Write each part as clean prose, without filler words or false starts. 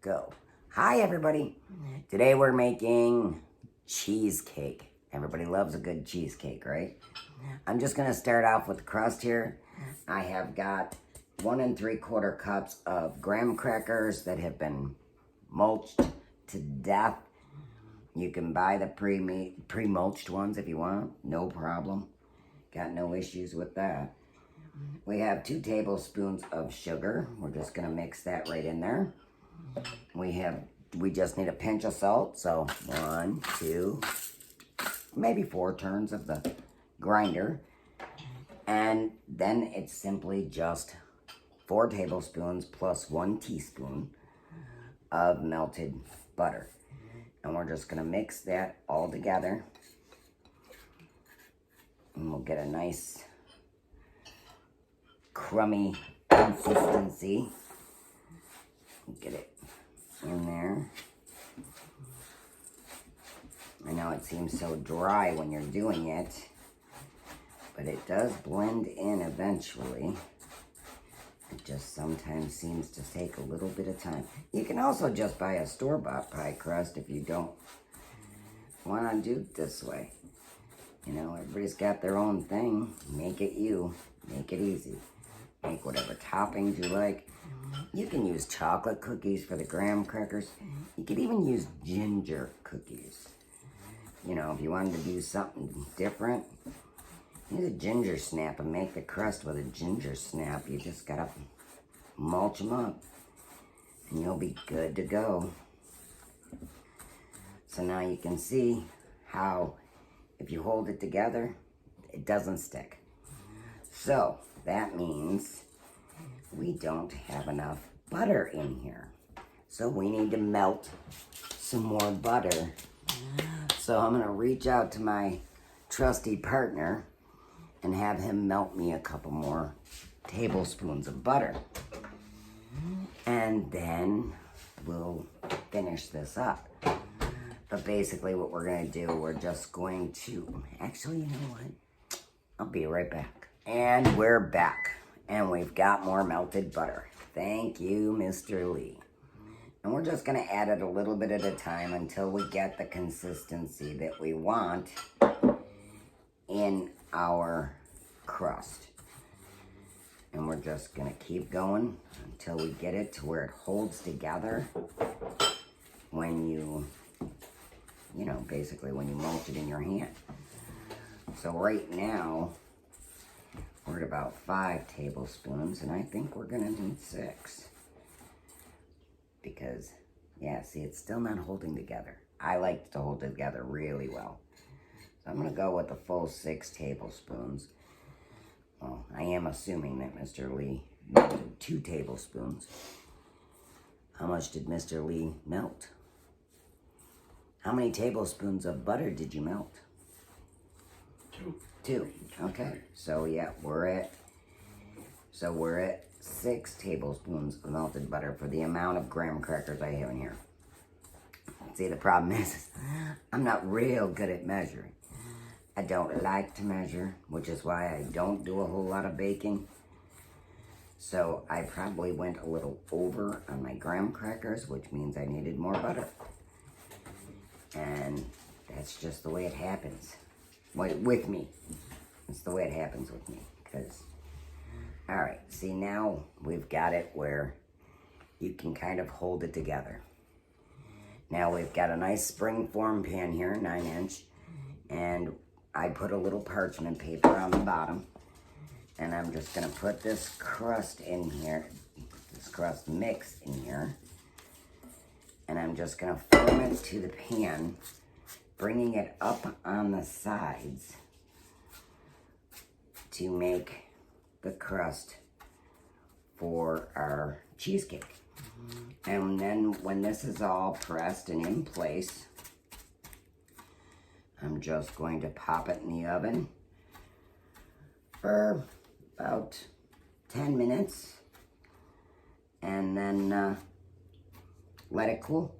go. Hi everybody. Today we're making cheesecake. Everybody loves a good cheesecake, right? I'm just gonna start off with the crust here. I have got 1 3/4 cups of graham crackers that have been mulched to death. You can buy the pre-mulched ones if you want, no problem. Got no issues with that. We have 2 tablespoons of sugar. We're just gonna mix that right in there. We just need a pinch of salt. So 1, 2, maybe 4 turns of the grinder. And then it's simply just 4 tablespoons plus 1 teaspoon of melted butter. And we're just gonna mix that all together. And we'll get a nice crummy consistency. Get it in there. I know it seems so dry when you're doing it, but it does blend in eventually. It just sometimes seems to take a little bit of time. You can also just buy a store-bought pie crust if you don't want to do it this way. You know, everybody's got their own thing. Make it you. Make it easy. Make whatever toppings you like. You can use chocolate cookies for the graham crackers. You could even use ginger cookies. You know, if you wanted to do something different, use a ginger snap and make the crust with a ginger snap. You just gotta mulch them up and you'll be good to go. So now you can see how if you hold it together, it doesn't stick. So that means we don't have enough butter in here. So we need to melt some more butter. So I'm gonna reach out to my trusty partner and have him melt me a couple more tablespoons of butter. And then we'll finish this up. But basically what we're gonna do, we're just going to, actually, you know what? I'll be right back. And we're back. And we've got more melted butter. Thank you, Mr. Lee. And we're just gonna add it a little bit at a time until we get the consistency that we want in our crust. And we're just gonna keep going until we get it to where it holds together when you know, basically when you mulch it in your hand. So right now, we're at about 5 tablespoons, and I think we're gonna need 6. Because, yeah, see, it's still not holding together. I like it to hold together really well. So I'm gonna go with the full 6 tablespoons. Well, I am assuming that Mr. Lee melted 2 tablespoons. How much did Mr. Lee melt? How many tablespoons of butter did you melt? 2. Okay. So yeah, we're at 6 tablespoons of melted butter for the amount of graham crackers I have in here. See, the problem is I'm not real good at measuring. I don't like to measure, which is why I don't do a whole lot of baking. So I probably went a little over on my graham crackers, which means I needed more butter. And that's just the way it happens with me. It's the way it happens with me. All right, see, now we've got it where you can kind of hold it together. Now we've got a nice springform pan here, 9-inch, and I put a little parchment paper on the bottom, and I'm just gonna put this crust in here, this crust mix in here, and I'm just gonna form it to the pan, bringing it up on the sides to make the crust for our cheesecake. And then when this is all pressed and in place, I'm just going to pop it in the oven for about 10 minutes and then let it cool.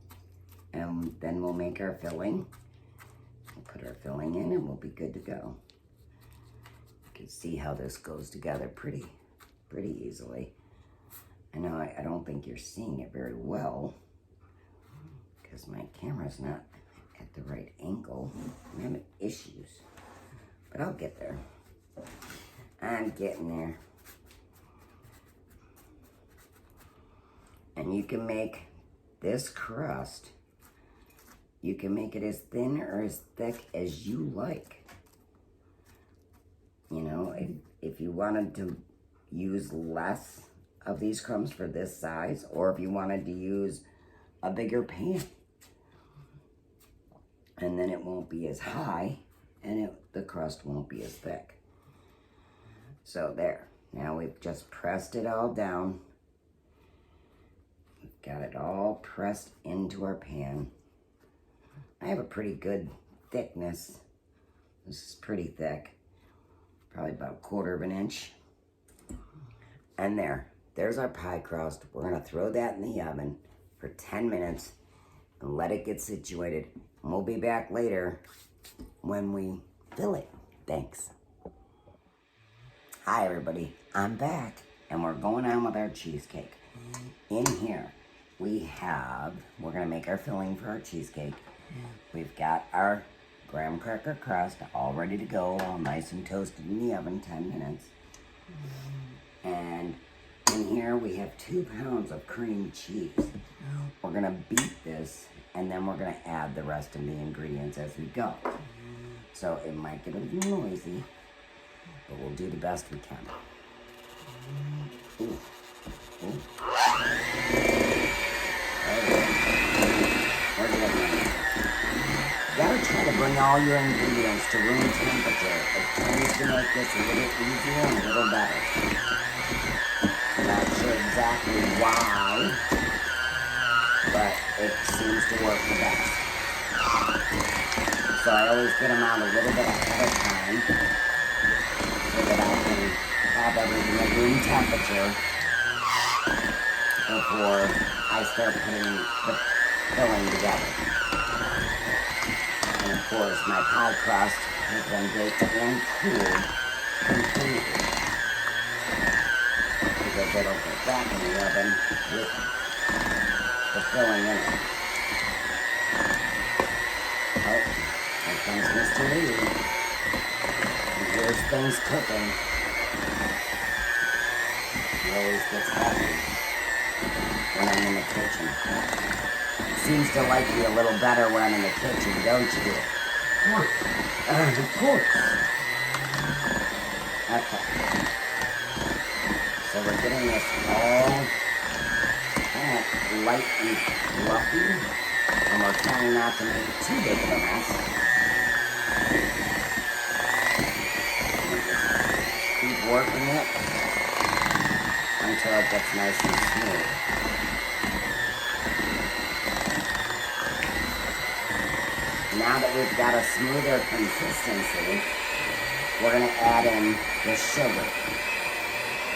And then we'll make our filling. We'll put our filling in and we'll be good to go. You can see how this goes together pretty easily. I know I don't think you're seeing it very well, because my camera's not at the right angle. I'm having issues, but I'll get there. I'm getting there. And you can make this crust, you can make it as thin or as thick as you like. You know, if you wanted to use less of these crumbs for this size, or if you wanted to use a bigger pan, and then it won't be as high, and the crust won't be as thick. So there, now we've just pressed it all down. We've got it all pressed into our pan. I have a pretty good thickness. This is pretty thick, probably about 1/4 of an inch. And there's our pie crust. We're gonna throw that in the oven for 10 minutes and let it get situated. And we'll be back later when we fill it. Thanks. Hi everybody, I'm back and we're going on with our cheesecake. In here we're gonna make our filling for our cheesecake. We've got our graham cracker crust all ready to go, all nice and toasted in the oven, 10 minutes. And in here we have 2 pounds of cream cheese. We're gonna beat this and then we're gonna add the rest of the ingredients as we go. So it might get a little noisy, but we'll do the best we can. Ooh. Ooh. We're getting there. You gotta try to bring all your ingredients to room temperature. It tends to make this a little easier and a little better. I'm not sure exactly why, but it seems to work the best. So I always get them out a little bit ahead of time so that I can have everything at room temperature before I start putting the filling together. And of course, my pie crust has been baked and cooled completely, because it'll get back in the oven with the filling in it. Oh, here comes Mr. Lee. And here's things cooking. He always gets happy when I'm in the kitchen. Seems to like me a little better when I'm in the kitchen, don't you? Of course. Okay. So we're getting this all kind of light and fluffy, and we're trying not to make it too big of a mess. We'll just keep working it until it gets nice and smooth. Now that we've got a smoother consistency, we're going to add in the sugar.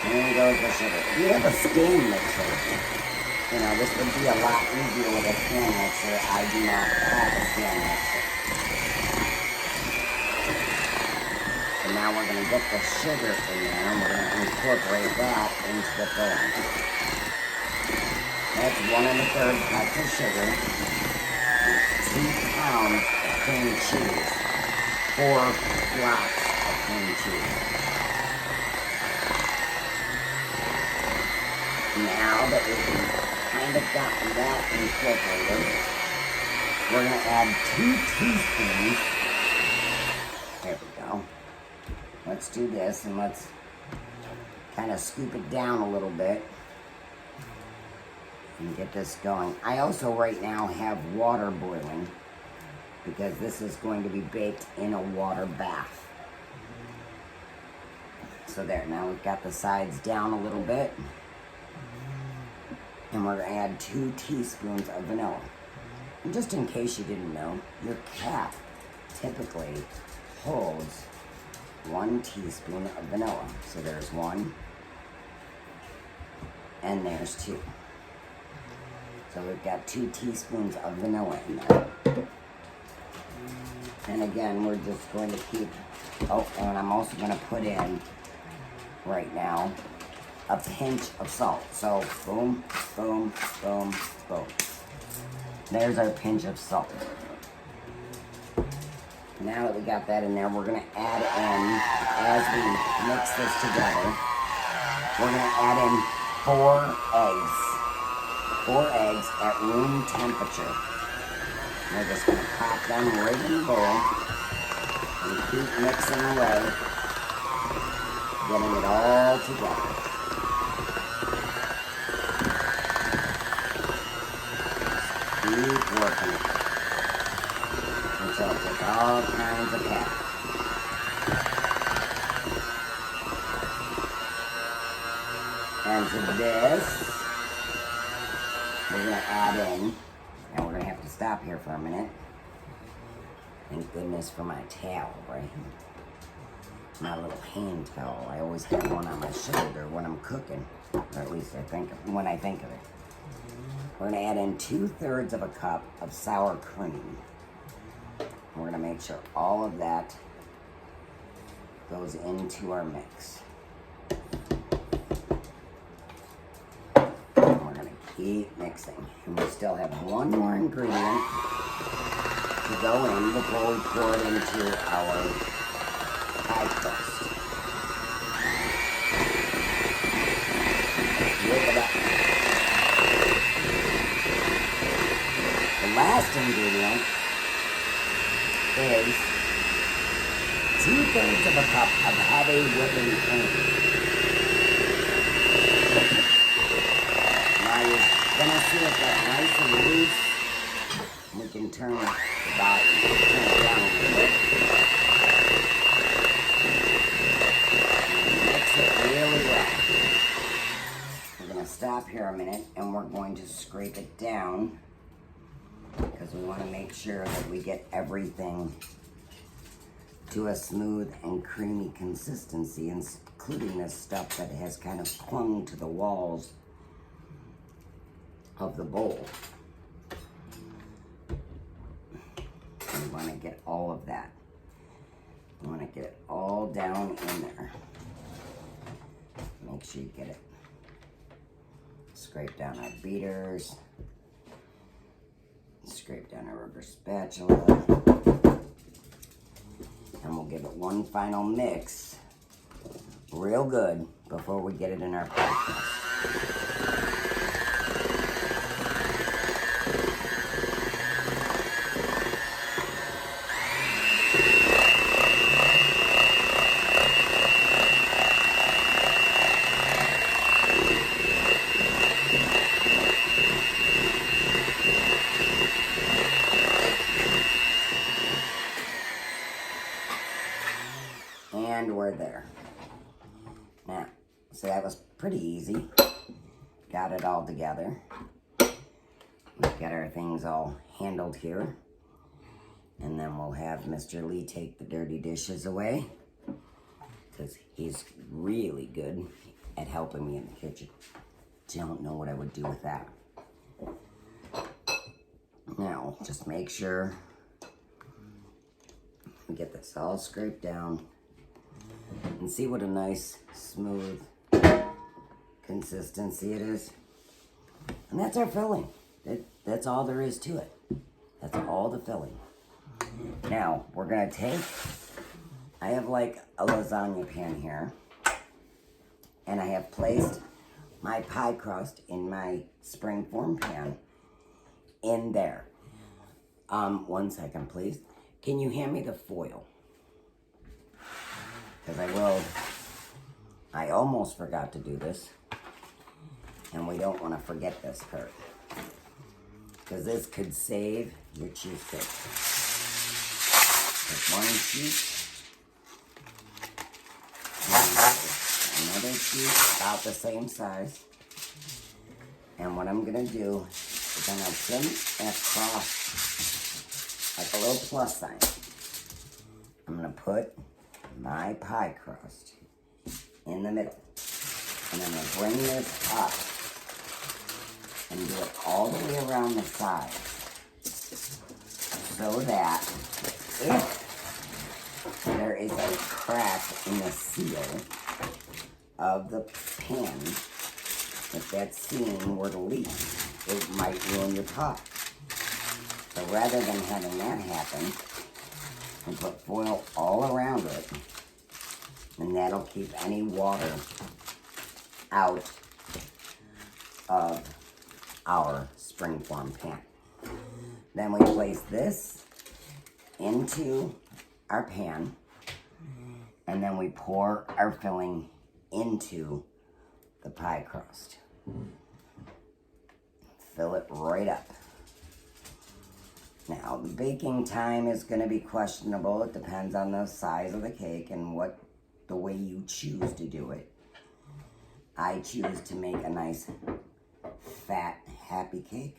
In goes the sugar. If you have a stand mixer, you know, this would be a lot easier with a stand mixer. I do not have a stand mixer. So now we're going to get the sugar in there, and we're going to incorporate that into the filling. That's 1 1/3 cups of sugar, and 2 pounds of cream cheese, 4 blocks of cream cheese. Now that we've kind of gotten that incorporated, we're going to add 2 teaspoons. There we go. Let's do this and let's kind of scoop it down a little bit and get this going. I also right now have water boiling because this is going to be baked in a water bath. So there, now we've got the sides down a little bit. And we're going to add 2 teaspoons of vanilla. And just in case you didn't know, your cap typically holds 1 teaspoon of vanilla. So there's 1, and there's 2. So we've got 2 teaspoons of vanilla in there. And again, we're just going to keep, oh, and I'm also going to put in, right now, a pinch of salt. So boom, boom, boom, boom. There's our pinch of salt. Now that we got that in there, we're going to add in, as we mix this together, we're going to add in 4 eggs. 4 eggs at room temperature. We're just going to pop them right in the bowl and keep mixing away, getting it all together. Keep working it until it gets all kinds of packed. And to this, we're going to add in, and we're going to have to stop here for a minute. Thank goodness for my towel, right? My little hand towel. I always have one on my shoulder when I'm cooking, or at least when I think of it. We're going to add in 2/3 of a cup of sour cream. We're going to make sure all of that goes into our mix. And we're going to keep mixing. And we still have one more ingredient to go in before we pour it into our pie crust. Whip it up. The last ingredient is 2/3 of a cup of heavy whipping cream. Now you're gonna see it get nice and loose. We can turn it down a little bit. And mix it really well. We're gonna stop here a minute and we're going to scrape it down, because we want to make sure that we get everything to a smooth and creamy consistency, including this stuff that has kind of clung to the walls of the bowl. We want to get all of that. We want to get it all down in there. Make sure you get it. Scrape down our beaters. Scrape down our rubber spatula, and we'll give it one final mix real good before we get it in our pie crust. And we're there. Now, so that was pretty easy. Got it all together. We've got our things all handled here. And then we'll have Mr. Lee take the dirty dishes away, because he's really good at helping me in the kitchen. Don't know what I would do with that. Now, just make sure we get this all scraped down. And see what a nice, smooth consistency it is. And that's our filling. That's all there is to it. That's all the filling. Now, we're going to take, I have like a lasagna pan here. And I have placed my pie crust in my springform pan in there. 1 second, please. Can you hand me the foil? Because I almost forgot to do this, and we don't want to forget this part, because this could save your cheesecake. Take one sheet, another sheet about the same size, and what I'm going to do is I'm going to trim and cross like a little plus sign. I'm going to put my pie crust in the middle, and I'm going to bring this up and do it all the way around the side, so that if there is a crack in the seal of the pan, if that seam were to leak, it might ruin your pie. So rather than having that happen, we put foil all around it, and that'll keep any water out of our springform pan. Then we place this into our pan, and then we pour our filling into the pie crust. Fill it right up. Now, the baking time is going to be questionable. It depends on the size of the cake and the way you choose to do it. I choose to make a nice, fat, happy cake.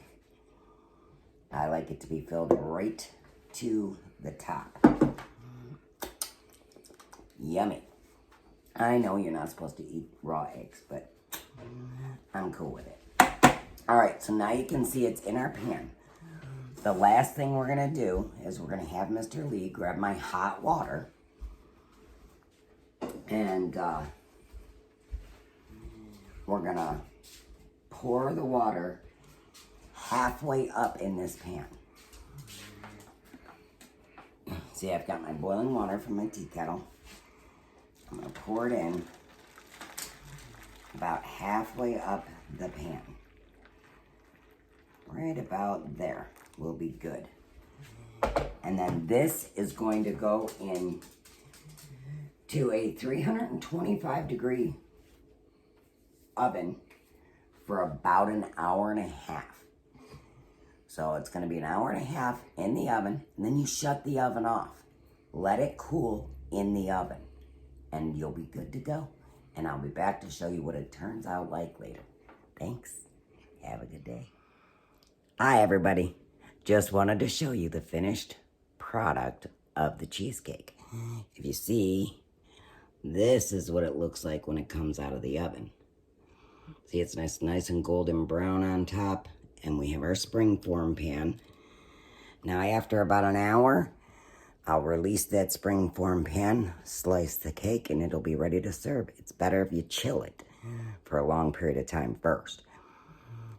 I like it to be filled right to the top. Yummy. I know you're not supposed to eat raw eggs, but I'm cool with it. Alright, so now you can see it's in our pan. The last thing we're going to do is we're going to have Mr. Lee grab my hot water and we're going to pour the water halfway up in this pan. See, I've got my boiling water from my tea kettle. I'm going to pour it in about halfway up the pan. Right about there will be good. And then this is going to go in to a 325 degree oven for about an hour and a half. So it's going to be an hour and a half in the oven, and then you shut the oven off. Let it cool in the oven, and you'll be good to go. And I'll be back to show you what it turns out like later. Thanks. Have a good day. Hi, everybody. Just wanted to show you the finished product of the cheesecake. If you see, this is what it looks like when it comes out of the oven. See, it's nice and golden brown on top, and we have our springform pan. Now, after about an hour, I'll release that springform pan, slice the cake, and it'll be ready to serve. It's better if you chill it for a long period of time first.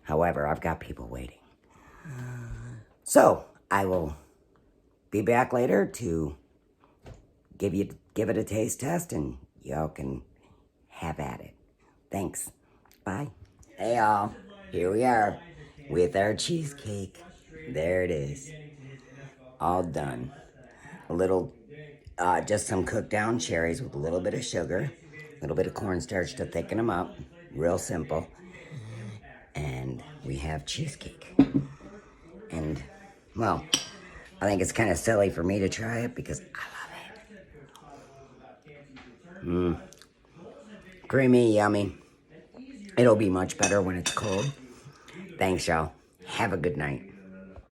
However, I've got people waiting. So, I will be back later to give it a taste test, and y'all can have at it. Thanks. Bye. Hey, y'all. Here we are with our cheesecake. There it is. All done. A little, just some cooked down cherries with a little bit of sugar, a little bit of cornstarch to thicken them up. Real simple. And we have cheesecake. And, well, I think it's kind of silly for me to try it because I love it. Creamy, yummy. It'll be much better when it's cold. Thanks, y'all. Have a good night.